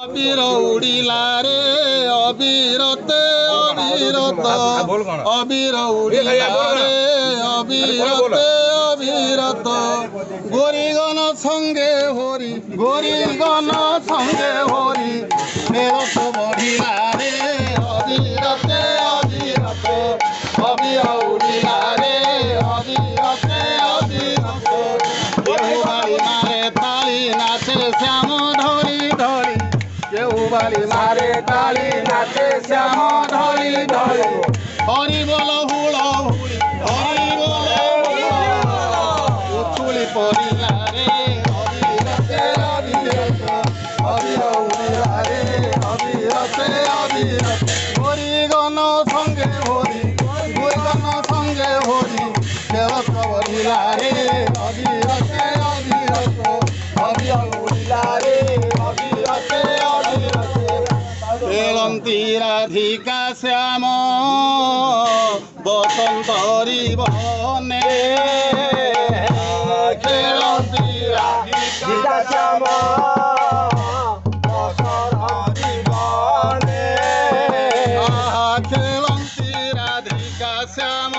অবির উড়িলা রে অবিরতে অবিরত অবির উড়িলা রে অবিরতে অবিরত গরিগণ সঙ্গে হরি গরিগণ সঙ্গে হরি মেরত বঢ়িলা রে অবিরতে অবিরত অবির উড়িলা রে অবিরতে অবিরত বাড়ি মারে তালি নাচে শ্যাম ধরি ধরি কেউ বাড়ি মারে তালি নাচে শ্যাম ধরি ধরি হরি বল হুড় হুড়ি হরি বল উচুলি পড়িলা রে অবিরতে অবিরত অবির উড়িলা রে অবিরতে অবিরত হরিগণ সঙ্গে হরি হরিগণ সঙ্গে হরি কেরত বলিলা রে অবিরতে অবিরত অবির উড়িলা রে অবিরতে অবিরত খেলন্তি রাধিকা শ্যাম বসন্তরি বনে খেলন্তি রাধিকা শ্যাম বসন্তরি বনে খেলন্তি রাধিকা শ্যাম